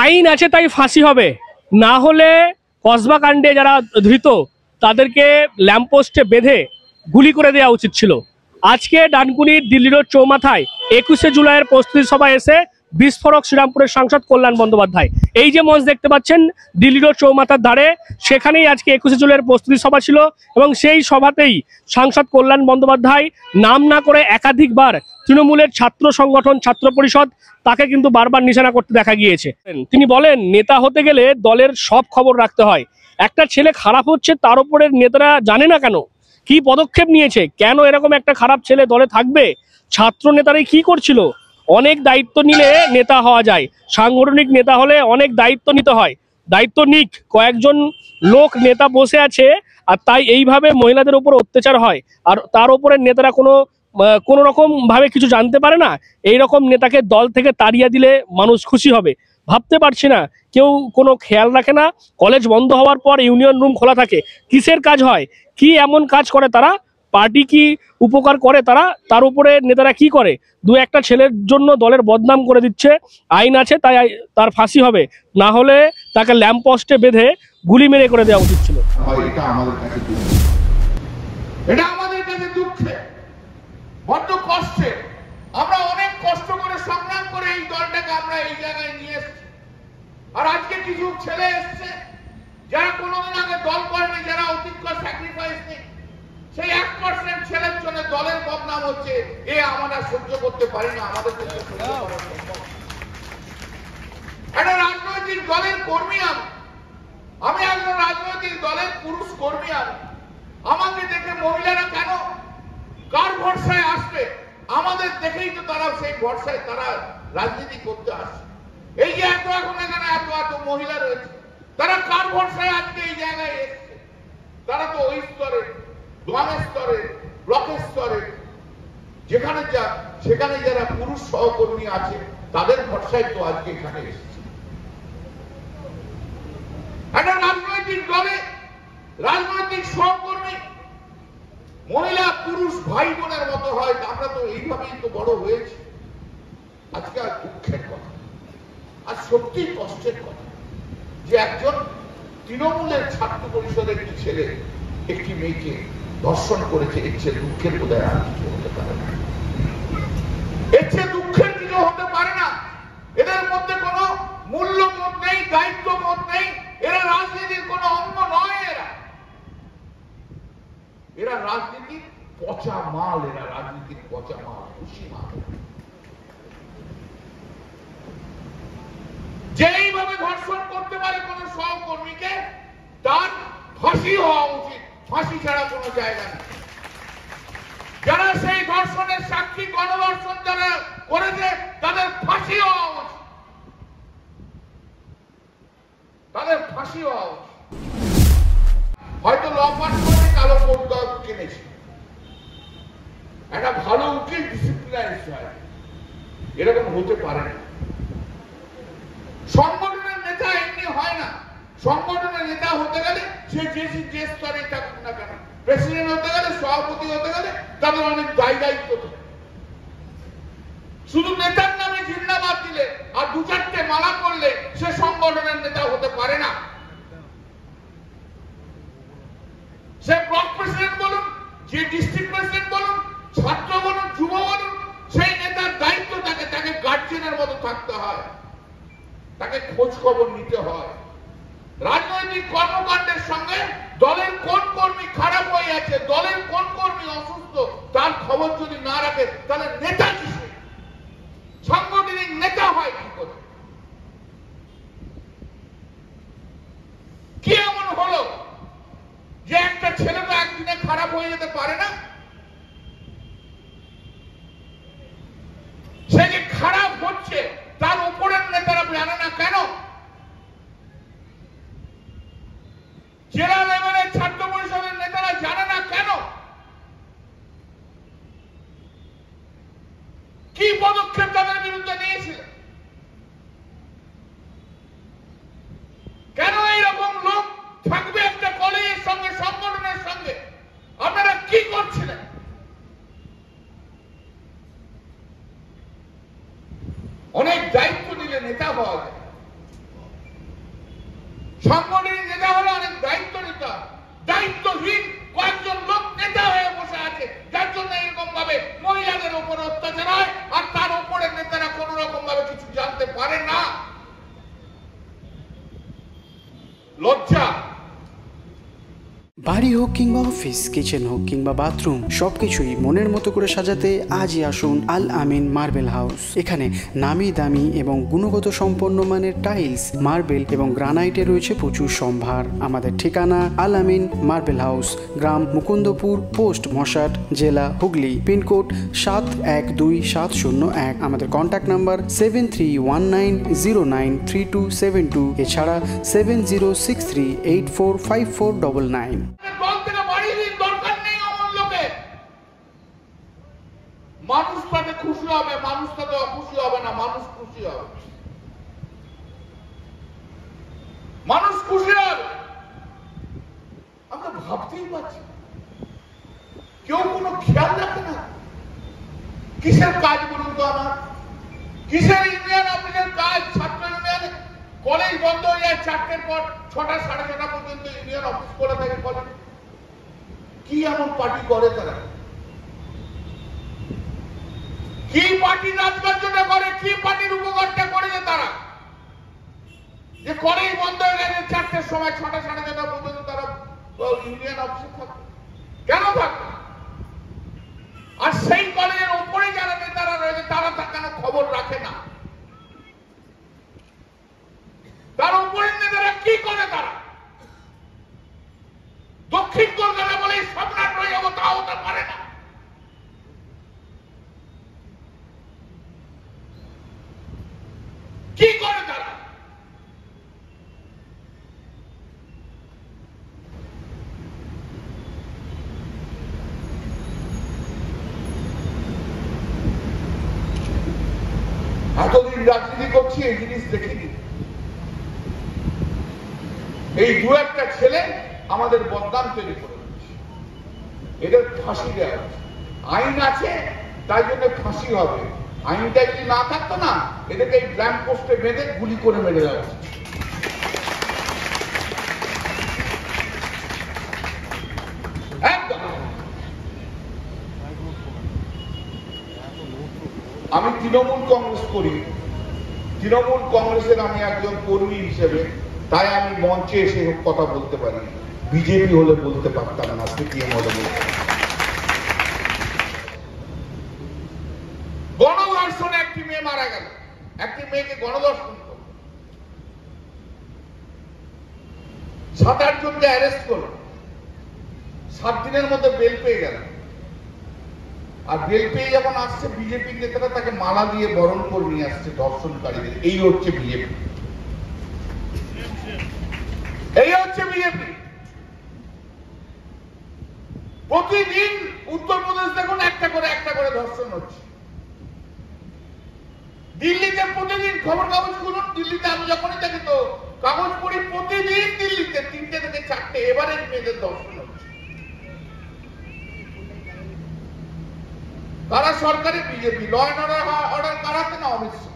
আইন আছে তাই ফাঁসি হবে, না হলে কসবা কাণ্ডে যারা ধৃত তাদেরকে ল্যাম্পপোস্টে বেঁধে গুলি করে দেওয়া উচিত ছিল। আজকে ডানকুনির দিল্লি রোড চৌমাথায় 21শে জুলাইয়ের প্রস্তুতি সভায় এসে বিস্ফোরক শ্রীরামপুরের সাংসদ কল্যাণ বন্দ্যোপাধ্যায়, এই যে মঞ্চ দেখতে পাচ্ছেন দিল্লি রোড চৌমাথার ধারে, সেখানেই আজকে 21শে জুলাইয়ের প্রস্তুতি সভা ছিল এবং সেই সভাতেই সাংসদ কল্যাণ বন্দ্যোপাধ্যায় নাম না করে একাধিকবার তৃণমূলের ছাত্র সংগঠন ছাত্র পরিষদ তাকে কিন্তু বারবার নিশানা করতে দেখা গিয়েছে। তিনি বলেন, নেতা হতে গেলে দলের সব খবর রাখতে হয়। একটা ছেলে খারাপ হচ্ছে, তার উপরে নেতারা জানে না কেন, কি পদক্ষেপ নিয়েছে, কেন এরকম একটা খারাপ ছেলে দলে থাকবে, ছাত্র নেতারাই কি করছিল। অনেক দায়িত্ব নিলে নেতা হওয়া যায়, সাংগঠনিক নেতা হলে অনেক দায়িত্ব নিতে হয়। দায়িত্ব নিক, কয়েকজন লোক নেতা বসে আছে আর তাই এইভাবে মহিলাদের উপর অত্যাচার হয়, আর তার উপরে নেতারা কোনো রকম ভাবে কিছু জানতে পারে না। এই রকম নেতাকে দল থেকে তাড়িয়ে দিলে মানুষ খুশি হবে। ভাবতে পারছি না কেউ কোনো খেয়াল রাখে না। কলেজ বন্ধ হওয়ার পর ইউনিয়ন রুম খোলা থাকে, কিসের কাজ হয়, কি এমন কাজ করে তারা, পার্টি কি উপকার করে তারা, তার উপরে নেতারা কি করে। দু একটা ছেলের জন্য দলের বদনাম করে দিচ্ছে। আইন আছে তাই তার ফাঁসি হবে, না হলে তাকে ল্যাম্পপোস্টে বেঁধে গুলি মেরে করে দেওয়া উচিত ছিল। এটা আমাদের কাছে দুঃখে, বড্ড কষ্টে। আমরা অনেক কষ্ট করে সংগ্রাম করে এই দলটাকে আমরা এই জায়গায় নিয়ে এসেছি। আর আজকে কিছু ছেলে এসছে যারা কোনোদিন আগে দল করেনি, যারা অতিরিক্ত স্যাক্রিফাইস নেই, সেই 1% ছেলের জন্য দলের বদনাম হচ্ছে। এ আমরা সহ্য করতে পারি না, আমাদের পক্ষে সহ্য করা সম্ভব। একটা রাজনৈতিক দলের কর্মী আমি একজন রাজনৈতিক দলের পুরুষ কর্মী। আমাকে দেখে মহিলারা কেন কার ভরসায় আসবে? আমাদের দেখেই তো তারা সেই ভরসায় তারা রাজনীতি করতে আসে। এই যে এখন এখানে এত মহিলা রয়েছে, তারা কার ভরসায় আজকে এই জায়গায় এসছে? তারা তো ওই স্তরে, গ্রামের স্তরে, ব্লকের স্তরে, যেখানে সেখানে যারা পুরুষ সহকর্মী আছে তাদের ভরসায় তো আজকে এখানে এসছে। একটা রাজনৈতিক দলে রাজনৈতিক সহকর্মী মহিলা পুরুষ ভাই বোনের মতো হয়। আমরা তো এইভাবেই তো বড় হয়েছি। আজকে আর দুঃখের কথা, আর সত্যি কষ্টের কথা যে একজন তৃণমূলের ছাত্র পরিষদের একটি ছেলে একটি মেয়েকে ধর্ষণ করেছে। এর চেয়ে দুঃখের বোধহয় আর কিছু হতে পারে না, এর চেয়ে দুঃখের কিছু হতে পারে না। এদের মধ্যে কোনো মূল্যবোধ নেই, দায়িত্ববোধ নেই। এরা রাজনীতির কোনো অঙ্গ নয়। এরা রাজনীতির পচা মাল, এরা রাজনীতির পচা মাল, খুশি মাল। যেইভাবে ধর্ষণ করতে পারে কোন সহকর্মীকে, তার ফাঁসি হওয়া উচিত। ফাঁসি ছাড়া কোনো জায়গা নেই। যারা সেই ধর্ষণের সাক্ষী, গণধর্ষণ যারা করেছে, তাদের ফাঁসি হওয়া উচিত। তাদের ফাঁসি হওয়া উচিত। হয়তো ল পাস করে কালো পর্দা কিনেছে, একটা ভালো উকিল ডিসিপ্লিনারি হয়, এরকম হতে পারে না। সংগঠনের নেতা এমনি হয় না। সংগঠনের নেতা হতে গেলে সে যে স্তরে থাকুক না কেন, প্রেসিডেন্ট হতে গেলে, সভাপতি হতে গেলে তাদের অনেক দায়িত্ব থাকে। শুধু নেতার নামে জিন্দাবাদ দিলে আর দু চারটে মালা করলে সে সংগঠনের নেতা হতে পারে না। সে ব্লক প্রেসিডেন্ট বলুন, যে ডিস্ট্রিক্ট প্রেসিডেন্ট বলুন, ছাত্র বলুন, যুব বলুন, সেই নেতার দায়িত্ব তাকে গার্জিয়ানের মতো থাকতে হয়, তাকে খোঁজ খবর নিতে হয়। রাজনৈতিক কর্মকাণ্ডের সঙ্গে দলের কোন কর্মী খারাপ হয়ে আছে, দলের কোন কর্মী অসুস্থ, তার খবর যদি না রাখে তাহলে নেতা কিসে? সাংগঠনিক নেতা হয় কি করে? কি এমন হলো যে একটা ছেলে তো একদিনে খারাপ হয়ে যেতে পারে না? সে যে খারাপ হচ্ছে তার উপরের নেতারা জানে না কেন? জেলা লেভেলের ছাত্র পরিষদের নেতারা জানে না কেন? কি পদক্ষেপ তাদের বিরুদ্ধে নিয়েছিলেন? লজ্জা। বাড়ি হোক কিংবা অফিস, কিচেন হোক কিংবা বাথরুম, সবকিছুই মনের মতো করে সাজাতে আজই আসুন আল আমিন মার্বেল হাউস। এখানে নামি দামি এবং গুণগত সম্পন্ন মানের টাইলস, মার্বেল এবং গ্রানাইটে রয়েছে প্রচুর সম্ভার। আমাদের ঠিকানা আল আমিন মার্বেল হাউস, গ্রাম মুকুন্দপুর, পোস্ট মশাট, জেলা হুগলি, পিনকোড 712701। আমাদের কন্ট্যাক্ট নাম্বার 7319093272, এছাড়া 7063845499। মানুষ তাতে খুশি হবে, মানুষ তাতে অখুশি হবে না, মানুষ খুশি হবে, মানুষ খুশি হবে। আমরা ভাবতেই পারছি কেউ কোনো খেয়াল রাখে না। কিসের কাজ বলুন তো আমার? কিসের ইউনিয়ন অফিসের কাজ? ছাত্র ইউনিয়নে কলেজ বন্ধ হয়ে যায় 4টের পর, 6টা 6:30 পর্যন্ত ইউনিয়ন অফিস খোলা থাকে কলেজ। কি এমন পার্টি করে তারা? কি পার্টি রাজকার্যটা করে? কি পার্টির উপকারটা করেছে তারা যে কলেজ বন্ধ হয়ে গেছে 4টের সময়, 6টা 6:30 পর্যন্ত তারা ইউনিয়ন অফিসে থাকে? কেন থাকে? আর সেই কলেজের উপরে যারা নেতারা রয়েছে তারা তা কেন খবর রাখে না? তার উপরের নেতারা কি করে? তারা দক্ষিণ কলকাতা বলে সম্রাট হয়ে যাবো তা হতে পারে না। কি করে তারা? এতদিন রাজনীতি করছি, এই জিনিস দেখিনি। এই দু একটা ছেলে আমাদের বদনাম তৈরি করে দিচ্ছে। এদের ফাঁসি দেওয়া হচ্ছে। আইন আছে তাই জন্য ফাঁসি হবে। আইনটা যদি না থাকতো না, এদেরকে এই ল্যাম্প পোস্টে বেঁধে গুলি করে মেরে দেওয়া হচ্ছে। আমি তৃণমূল কংগ্রেস করি, তৃণমূল কংগ্রেসের আমি একজন কর্মী হিসেবে তাই আমি মঞ্চে এসে কথা বলতে পারি। বিজেপি হলে বলতে পারতাম না, সিপিএম হলে বলতে। গণধর্ষণে একটি মেয়ে মারা গেল, একটি মেয়েকে গণধর্ষণ করল, 7-8 জনকে অ্যারেস্ট করল, 7 দিনের মধ্যে বেল পেয়ে গেল। আর বেল পেয়ে যখন আসছে, বিজেপির নেতারা তাকে মালা দিয়ে বরণ করে নিয়ে আসছে ধর্ষণকারীদের। এই হচ্ছে বিজেপি, এই হচ্ছে বিজেপি। প্রতিদিন উত্তরপ্রদেশ দেখুন একটা করে ধর্ষণ হচ্ছে। দিল্লিতে প্রতিদিন খবর কাগজ খুলুন, দিল্লিতে আমি যখনই থাকি তো কাগজ পড়ি, প্রতিদিন দিল্লিতে 3টে থেকে 4টে এবারে মেয়েদের ধর্ষণ হচ্ছে। তারা সরকারি বিজেপি, ল অ্যান্ড অর্ডার কারাতে না অমিত শাহ।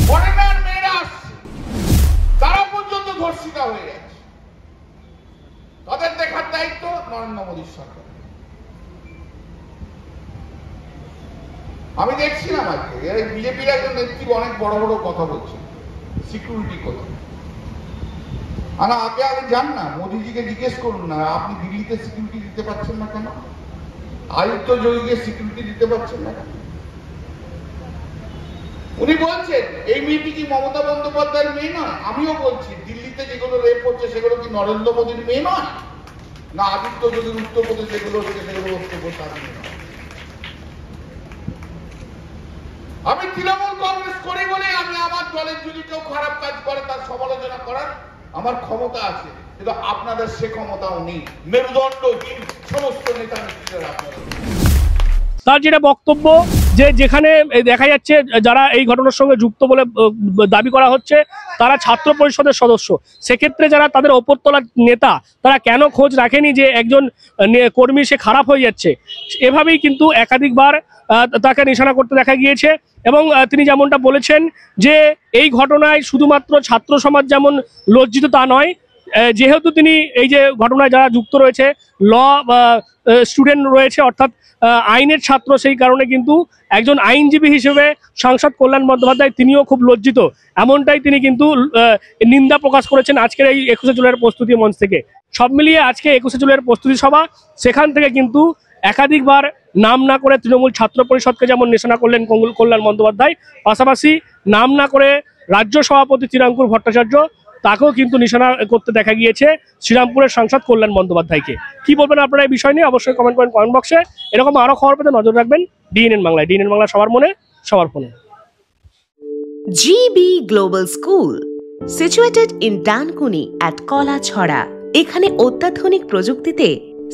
ফরেনার মেয়েরা আসছে, তারা পর্যন্ত ধর্ষিতা হয়ে যাচ্ছে। তাদের দেখার দায়িত্ব নরেন্দ্র মোদীর সরকার। আমি দেখছিলাম আজকে বিজেপির একজন নেত্রী অনেক বড় বড় কথা বলছে সিকিউরিটি কথা। আগে যান না, মোদীজিকে জিজ্ঞেস করুন না, আপনি দিল্লিতে সিকিউরিটি দিতে পারছেন না কেন? আয়ুক্ত যোগীকে সিকিউরিটি দিতে পারছেন না কেন? উনি বলছেন এই মেয়েটি কি মমতা বন্দ্যোপাধ্যায়ের মেয়ে নয়? আমিও বলছি দিল্লিতে যেগুলো রেপ হচ্ছে সেগুলো কি নরেন্দ্র মোদীর মেয়ে নয়? না আদিত্য যোগীর উত্তরপ্রদেশ যেগুলো হচ্ছে সেগুলো তার মেয়ে নয়? আমি তৃণমূল কংগ্রেস করি বলে আমি আমার দলের যদি কেউ খারাপ কাজ করে তার সমালোচনা করার আমার ক্ষমতা আছে, কিন্তু আপনাদের সে ক্ষমতাও নেই। মেরুদণ্ডহীন সমস্ত নেতা নেত্রীরা আপনাদের। তার যেটা বক্তব্য যে যেখানে দেখা যাচ্ছে যারা এই ঘটনার সঙ্গে যুক্ত বলে দাবি করা হচ্ছে তারা ছাত্র পরিষদের সদস্য, সেক্ষেত্রে যারা তাদের ওপরতলার নেতা তারা কেন খোঁজ রাখেনি যে একজন কর্মী সে খারাপ হয়ে যাচ্ছে? এভাবেই কিন্তু একাধিকবার তাকে নিশানা করতে দেখা গিয়েছে। এবং তিনি যেমনটা বলেছেন যে এই ঘটনায় শুধুমাত্র ছাত্র সমাজ যেমন লজ্জিত তা নয়, যেহেতু তিনি এই যে ঘটনায় যারা যুক্ত রয়েছে ল স্টুডেন্ট রয়েছে, অর্থাৎ আইনের ছাত্র, সেই কারণে কিন্তু একজন আইনজীবী হিসেবে সাংসদ কল্যাণ বন্দ্যোপাধ্যায় তিনিও খুব লজ্জিত, এমনটাই তিনি কিন্তু নিন্দা প্রকাশ করেছেন আজকের এই 21শে জুলাইয়ের প্রস্তুতি মঞ্চ থেকে। সব মিলিয়ে আজকে 21শে জুলাইয়ের প্রস্তুতি সভা, সেখান থেকে কিন্তু একাধিকবার নাম না করে তৃণমূল ছাত্র পরিষদকে যেমন নিশানা করলেন কল্যাণ বন্দ্যোপাধ্যায়, পাশাপাশি নাম না করে রাজ্য সভাপতি চিরাঙ্কুর ভট্টাচার্য তাকেও কিন্তু নিশানা করতে দেখা গিয়েছে শ্রীরামপুরের সাংসদ কল্যাণ বন্দ্যোপাধ্যায়কে। কি বলবেন আপনারা এই বিষয় নিয়ে? অবশ্যই কমেন্ট করেন কমেন্ট বক্সে। এরকম আরো খবর পেতে নজর রাখবেন ডিএনএন বাংলায়। ডিএনএন বাংলা, সবার মনে সবার ফোনে। GB Global School, situated in Dankuni at Kolachhora. এখানে অত্যাধুনিক প্রযুক্তিতে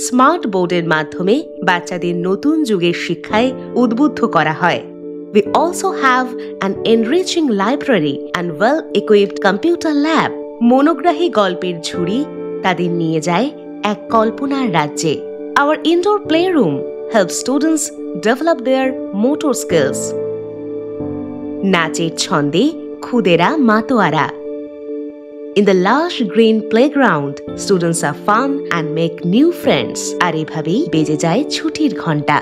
স্মার্ট বোর্ডের মাধ্যমে বাচ্চাদের নতুন যুগের শিক্ষায় উদ্বুদ্ধ করা হয়। We also have an enriching library and well-equipped computer lab. মনোগ্রাহী গল্পের ঝুড়ি তাদের নিয়ে যায় এক কল্পনার রাজ্যে। Our indoor playroom helps students develop their motor skills. নাচের ছন্দে খুদেরা মাতোয়ারা। In the lush green playground, students are fun and make new friends. আর এভাবেই বেজে যায় ছুটির ঘন্টা।